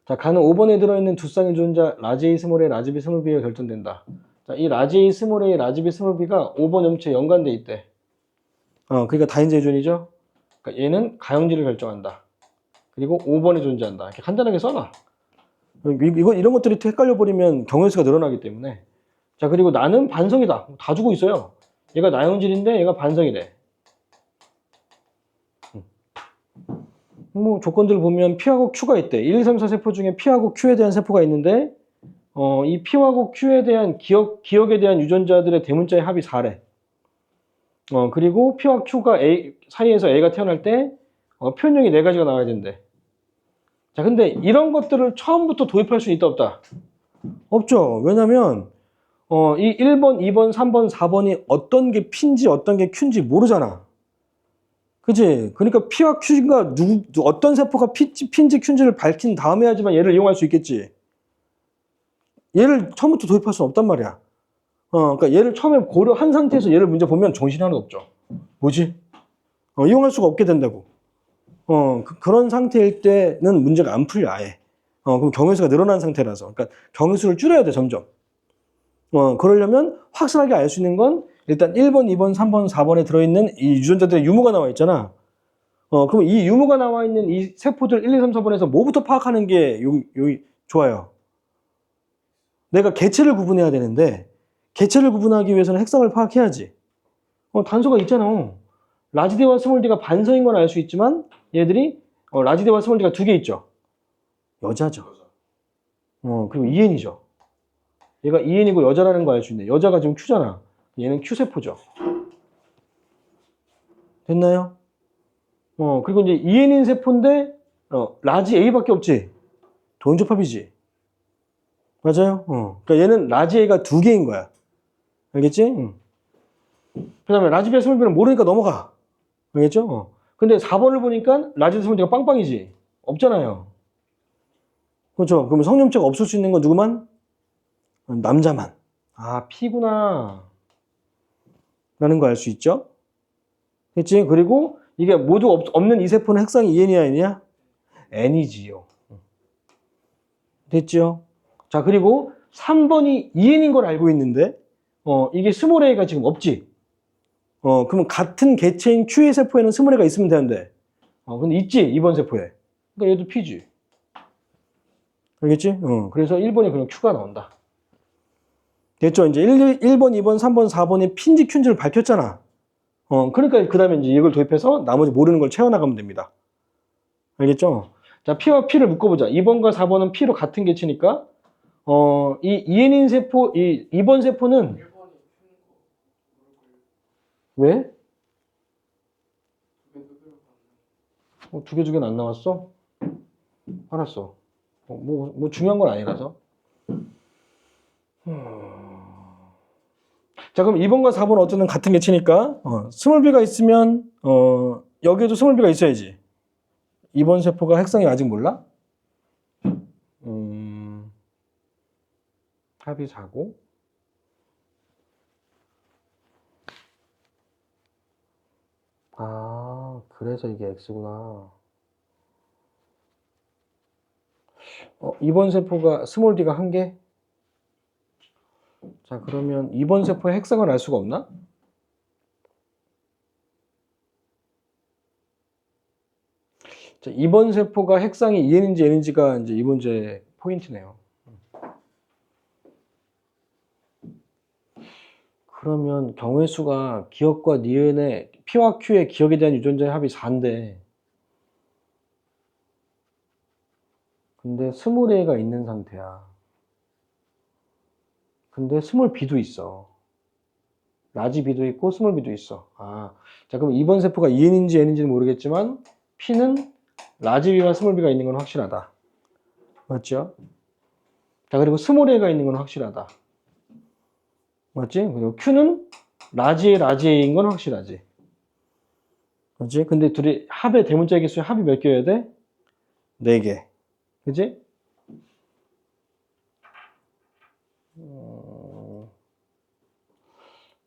자, 가는 5번에 들어있는 두 쌍의 유전자 라지 A 스몰 A, 라지 B 스몰 B가 결정된다. 자, 이 라지 A 스몰 A, 라지 B 스몰 B가 5번 염체에 연관돼 있대. 그러니까 다인제 유전이죠. 그러니까 얘는 가형질을 결정한다. 그리고 5번에 존재한다. 이렇게 간단하게 써놔. 이런 것들이 헷갈려 버리면 경우의 수가 늘어나기 때문에. 자, 그리고 나는 반성이다. 다 주고 있어요. 얘가 나형질인데 얘가 반성이래. 뭐 조건들을 보면 P하고 Q가 있대. 1, 2, 3, 4 세포 중에 P하고 Q에 대한 세포가 있는데 이 P하고 Q에 대한 기억에 대한 유전자들의 대문자의 합이 4래. 그리고 P와 Q가 A 사이에서 A가 태어날 때 표현형이 4가지가 나와야 된대. 자, 근데 이런 것들을 처음부터 도입할 수 있다 없다? 없죠. 왜냐면 이 1번, 2번, 3번, 4번이 어떤 게 P인지 어떤 게 Q인지 모르잖아. 그치? 그러니까 P와 Q가 어떤 세포가 P인지 Q인지를 밝힌 다음에 하지만 얘를 이용할 수 있겠지. 얘를 처음부터 도입할 수는 없단 말이야. 그러니까 얘를 처음에 고려한 상태에서 얘를 문제 보면 정신이 하나도 없죠. 뭐지? 이용할 수가 없게 된다고. 그런 상태일 때는 문제가 안 풀려, 아예. 그럼 경우의 수가 늘어난 상태라서. 그러니까 경우의 수를 줄여야 돼, 점점. 그러려면 확실하게 알 수 있는 건 일단 1번, 2번, 3번, 4번에 들어있는 이 유전자들의 유무가 나와 있잖아. 그럼 이 유무가 나와 있는 이 세포들 1, 2, 3, 4번에서 뭐부터 파악하는 게 좋아요? 내가 개체를 구분해야 되는데 개체를 구분하기 위해서는 핵성을 파악해야지. 단서가 있잖아. 라지D와 스몰D가 반서인 건 알 수 있지만 얘들이 라지D와 스몰D가 2개 있죠. 여자죠. 그리고 EN이죠. 얘가 EN이고 여자라는 거 알 수 있네. 여자가 지금 Q잖아. 얘는 Q세포죠. 됐나요? 그리고 이제 EN인 세포인데 라지 A밖에 없지. 도인접합이지. 맞아요? 그러니까 얘는 라지 A가 2개인 거야. 알겠지? 그 다음에 라지 B의 스몰 B는 모르니까 넘어가. 알겠죠? 근데 4번을 보니까 라지 스몰 B가 빵빵이지. 없잖아요. 그렇죠? 그러면 성염체가 없을 수 있는 건 누구만? 남자만. 아, P구나. 라는 거 알 수 있죠? 됐지? 그리고 이게 모두 없는 이 세포는 핵상이 EN이야, N이야? N이지요. 됐죠? 자, 그리고 3번이 EN인 걸 알고 있는데, 이게 스몰 A가 지금 없지? 그러면 같은 개체인 Q의 세포에는 스몰 A가 있으면 되는데, 근데 있지? 2번 세포에. 그러니까 얘도 P지. 알겠지? 그래서 1번에 그냥 Q가 나온다. 됐죠? 이제 1번, 2번, 3번, 4번이 P인지 Q인지를 밝혔잖아. 그러니까 그 다음에 이제 이걸 도입해서 나머지 모르는 걸 채워나가면 됩니다. 알겠죠? 자, P와 P를 묶어보자. 2번과 4번은 P로 같은 개체니까, 이 EN인 세포, 이 2번 세포는, 왜? 두 개는 안 나왔어? 알았어. 뭐 중요한 건 아니라서. 자, 그럼 2번과 4번은 어쨌든 같은 개체니까 스몰 b가 있으면 여기에도 스몰 b가 있어야지. 2번 세포가 핵성이 아직 몰라? 합이 4고 아, 그래서 이게 X구나. 2번 세포가 스몰 d가 1개? 자, 그러면 2번 세포의 핵성을 알 수가 없나? 자, 2번 세포가 핵상이 EN인지 N인지가 이제 이 문제의 포인트네요. 그러면 경우의 수가 기억과 니은의 P와 Q의 기억에 대한 유전자의 합이 4인데 근데 스몰 A가 있는 상태야. 근데 스몰 B도 있어. 라지 B도 있고 스몰 B도 있어. 자, 그럼 2번 세포가 EN인지 N인지는 모르겠지만 P는 라지 B와 스몰 B가 있는 건 확실하다. 맞죠? 자, 그리고 스몰 A가 있는 건 확실하다. 맞지? 그리고 Q는 라지 A인 건 확실하지. 맞지? 근데 둘이 합의 대문자 개수의 합이 몇 개여야 돼? 4개. 그지?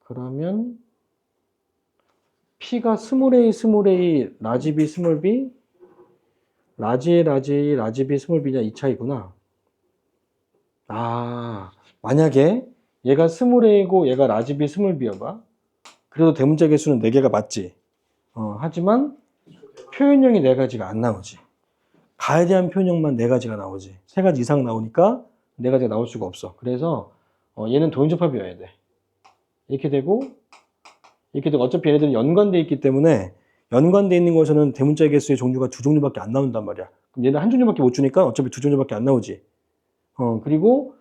그러면 P가 스몰 a, 라지 B, 스몰 B, 라지 라지 라지 B 스몰 b냐 이 차이구나. 아, 만약에 얘가 스몰 a고 얘가 라지 B 스몰 b여봐. 그래도 대문자 개수는 4개가 맞지. 하지만 표현형이 4가지가 안 나오지. 가에 대한 표현형만 4가지가 나오지. 3가지 이상 나오니까 4가지가 나올 수가 없어. 그래서 얘는 도형접합이어야 돼. 이렇게 되고 어차피 얘네들은 연관되어 있기 때문에 연관되어 있는 것에는 대문자 개수의 종류가 2종류밖에 안 나온단 말이야. 그럼 얘는 1종류밖에 못 주니까 어차피 2종류밖에 안 나오지. 그리고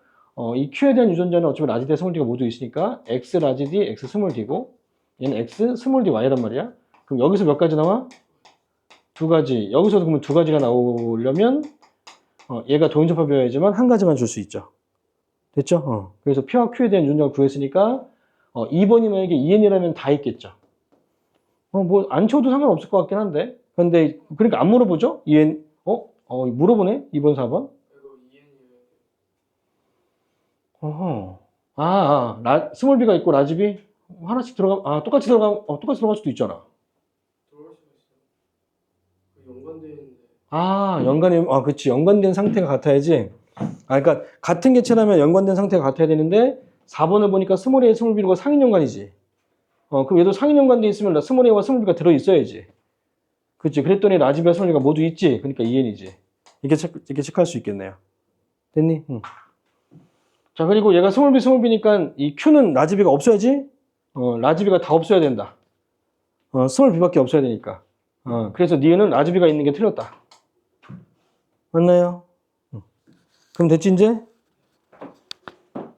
이 Q에 대한 유전자는 어차피 라지 D, 스몰 D가 모두 있으니까 X 라지 D, X 스몰 D고 얘는 X 스몰 D Y란 말이야. 그럼 여기서 몇 가지 나와? 2가지. 여기서도 그러면 2가지가 나오려면 얘가 도형접합이어야지만 1가지만 줄 수 있죠. 됐죠? 그래서 P와 Q에 대한 유전자를 구했으니까 2번이 만약에 EN이라면 다 있겠죠. 뭐 안 쳐도 상관없을 것 같긴 한데. 근데 그러니까 안 물어보죠? EN 물어보네? 2번, 4번. 스몰 B가 있고 라지 B 하나씩 똑같이 들어갈 수도 있잖아. 그치. 연관된 상태가 같아야지. 그러니까 같은 개체라면 연관된 상태가 같아야 되는데 4번을 보니까 스몰 A, 스몰 B가 상인 연관이지. 그럼 얘도 상인 연관돼 있으면 스몰 A와 스몰 B가 들어 있어야지. 그치. 그랬더니 라지 B와 스몰 B가 모두 있지. 그러니까 EN이지. 이렇게 체크할 수 있겠네요. 됐니? 응. 자, 그리고 얘가 스몰 B, 스몰 B니까 이 Q는 라지 B가 없어야지. 라지 B가 다 없어야 된다. 스몰 B밖에 없어야 되니까. 그래서 니은은 라지 B가 있는 게 틀렸다. 맞나요? 그럼 됐지 이제?